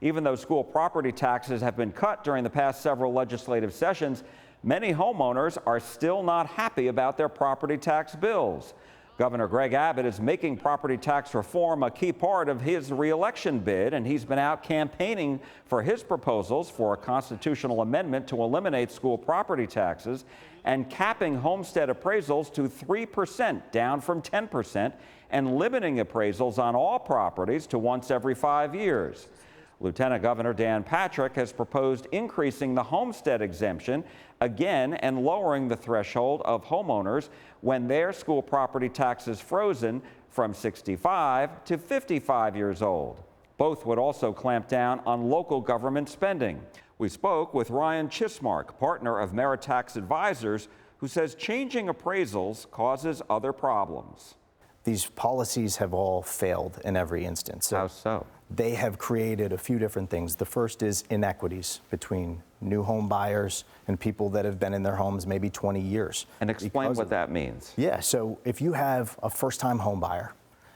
Even though school property taxes have been cut during the past several legislative sessions, many homeowners are still not happy about their property tax bills. Governor Greg Abbott is making property tax reform a key part of his re-election bid, and he's been out campaigning for his proposals for a constitutional amendment to eliminate school property taxes and capping homestead appraisals to 3%, down from 10%, and limiting appraisals on all properties to once every 5 years. Lieutenant Governor Dan Patrick has proposed increasing the homestead exemption again and lowering the threshold of homeowners when their school property tax is frozen from 65 to 55 years old. Both would also clamp down on local government spending. We spoke with Ryan Chismark, partner of Meritax Advisors, who says changing appraisals causes other problems. These policies have all failed in every instance. How so? They have created a few different things. The first is inequities between new home buyers and people that have been in their homes maybe 20 years. And explain what that means. Yeah, so if you have a first-time home buyer,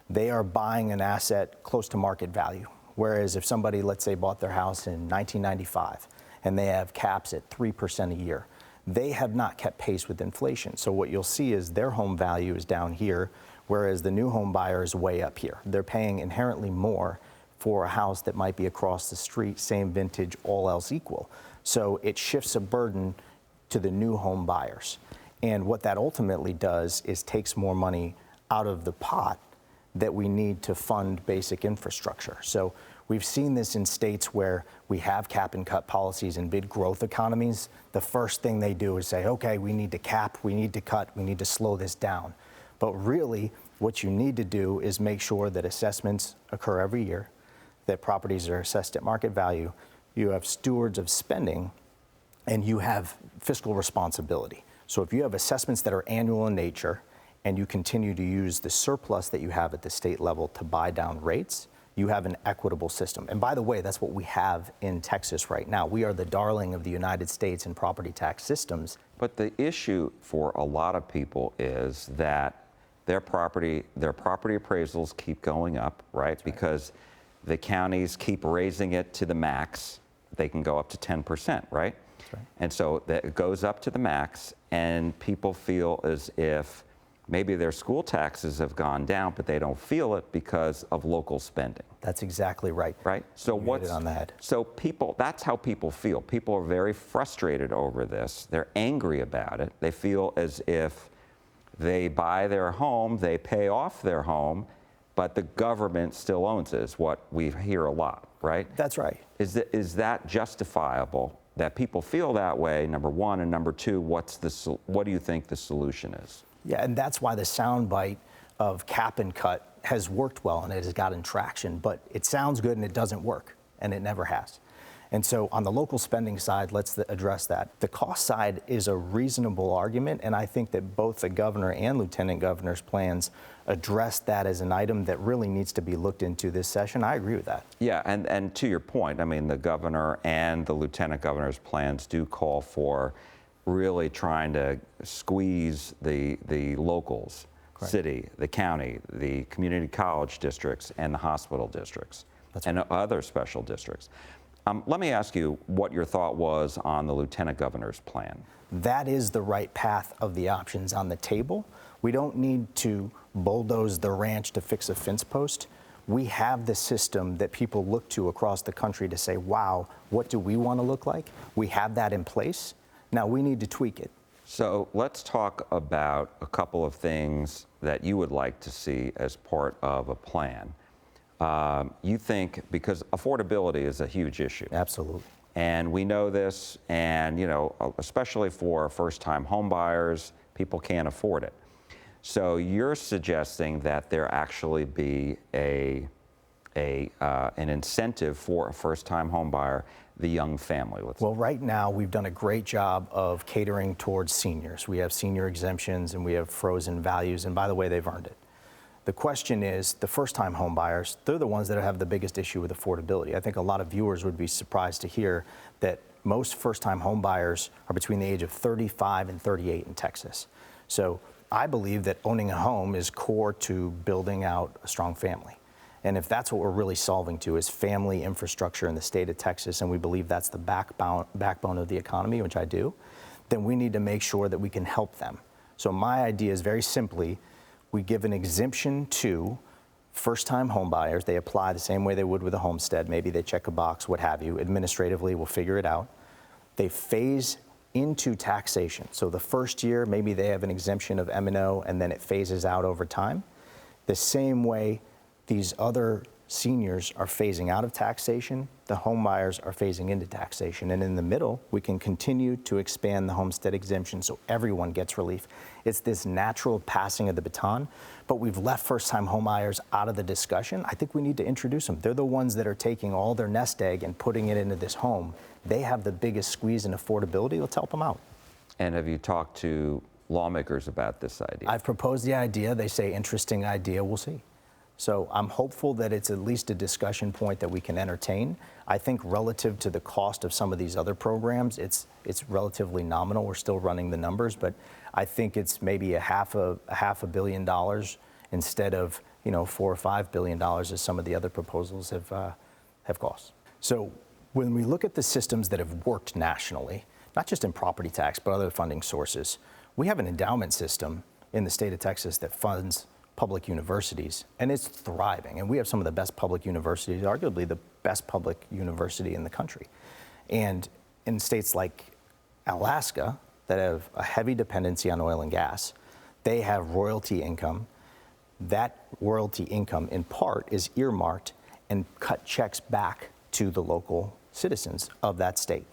they are buying an asset close to market value. Whereas if somebody, let's say, bought their house in 1995 and they have caps at 3% a year, they have not kept pace with inflation. So what you'll see is their home value is down here, whereas the new home buyer is way up here. They're paying inherently more for a house that might be across the street, same vintage, all else equal. So it shifts a burden to the new home buyers. And what that ultimately does is takes more money out of the pot that we need to fund basic infrastructure. So we've seen this in states where we have cap and cut policies in big growth economies. The first thing they do is say, okay, we need to cap, we need to cut, we need to slow this down. But really, what you need to do is make sure that assessments occur every year, that properties are assessed at market value, you have stewards of spending, and you have fiscal responsibility. So if you have assessments that are annual in nature, and you continue to use the surplus that you have at the state level to buy down rates, you have an equitable system. And by the way, that's what we have in Texas right now. We are the darling of the United States in property tax systems. But the issue for a lot of people is that their property appraisals keep going up, right? Because the counties keep raising it to the max. They can go up to 10%, right? And so that goes up to the max, and people feel as if maybe their school taxes have gone down, but they don't feel it because of local spending. That's exactly right. Right? So what's on the head. So people, that's how people feel. People are very frustrated over this. They're angry about it. They feel as if they buy their home, they pay off their home, but the government still owns it, is what we hear a lot, right? That's right. Is that justifiable that people feel that way, number one, and number two, what do you think the solution is? Yeah, and that's why the soundbite of cap and cut has worked well and it has gotten traction, but it sounds good and it doesn't work, and it never has. And so on the local spending side, let's address that. The cost side is a reasonable argument, and I think that both the governor and lieutenant governor's plans address that as an item that really needs to be looked into this session. I agree with that. Yeah, and to your point, I mean, the governor and the lieutenant governor's plans do call for really trying to squeeze the locals, Correct. City, the county, the community college districts, and the hospital districts, and other special districts. Let me ask you what your thought was on the lieutenant governor's plan. That is the right path of the options on the table. We don't need to bulldoze the ranch to fix a fence post. We have the system that people look to across the country to say, wow, what do we want to look like? We have that in place. Now we need to tweak it. So let's talk about a couple of things that you would like to see as part of a plan. You think, because affordability is a huge issue. Absolutely. And we know this, and you know, especially for first-time home buyers, people can't afford it. So you're suggesting that there actually be an incentive for a first-time home buyer, the young family. Well, right now we've done a great job of catering towards seniors. We have senior exemptions and we have frozen values, and by the way, they've earned it. The question is, the first-time home buyers, they're the ones that have the biggest issue with affordability. I think a lot of viewers would be surprised to hear that most first-time home buyers are between the age of 35 and 38 in Texas. So I believe that owning a home is core to building out a strong family. And if that's what we're really solving to is family infrastructure in the state of Texas, and we believe that's the backbone of the economy, which I do, then we need to make sure that we can help them. So my idea is very simply, we give an exemption to first-time home buyers. They apply the same way they would with a homestead. Maybe they check a box, what have you. Administratively, we'll figure it out. They phase into taxation. So the first year, maybe they have an exemption of M&O, and then it phases out over time. The same way these other seniors are phasing out of taxation, the home buyers are phasing into taxation. And in the middle, we can continue to expand the homestead exemption so everyone gets relief. It's this natural passing of the baton, but we've left first-time home buyers out of the discussion. I think we need to introduce them. They're the ones that are taking all their nest egg and putting it into this home. They have the biggest squeeze in affordability. Let's help them out. And have you talked to lawmakers about this idea? I've proposed the idea. They say interesting idea. We'll see. So I'm hopeful that it's at least a discussion point that we can entertain. I think relative to the cost of some of these other programs, it's relatively nominal. We're still running the numbers, but I think it's maybe a half a $1 billion instead of $4 or $5 billion as some of the other proposals have cost. So when we look at the systems that have worked nationally, not just in property tax but other funding sources, we have an endowment system in the state of Texas that funds public universities, and it's thriving. And we have some of the best public universities, arguably the best public university in the country. And in states like Alaska that have a heavy dependency on oil and gas, they have royalty income. That royalty income, in part, is earmarked and cut checks back to the local citizens of that state.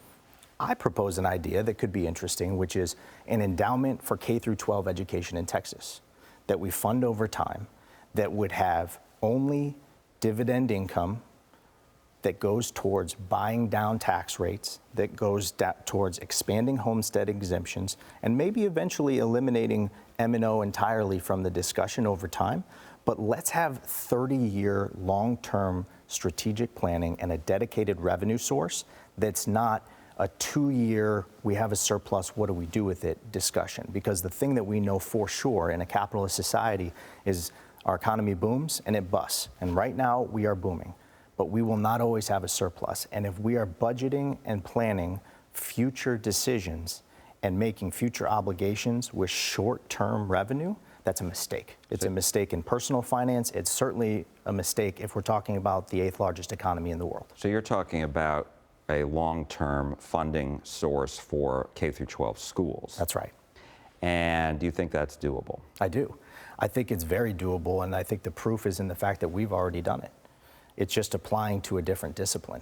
I propose an idea that could be interesting, which is an endowment for K through 12 education in Texas that we fund over time, that would have only dividend income that goes towards buying down tax rates, that goes towards expanding homestead exemptions, and maybe eventually eliminating M&O entirely from the discussion over time. But let's have 30-year long-term strategic planning and a dedicated revenue source that's not a 2-year, we have a surplus, what do we do with it discussion. Because the thing that we know for sure in a capitalist society is our economy booms and it busts. And right now we are booming, but we will not always have a surplus. And if we are budgeting and planning future decisions and making future obligations with short-term revenue, that's a mistake. It's a mistake in personal finance. It's certainly a mistake if we're talking about the 8th largest economy in the world. So you're talking about a long-term funding source for K through 12 schools. That's right. And do you think that's doable? I do. I think it's very doable, and I think the proof is in the fact that we've already done it. It's just applying to a different discipline.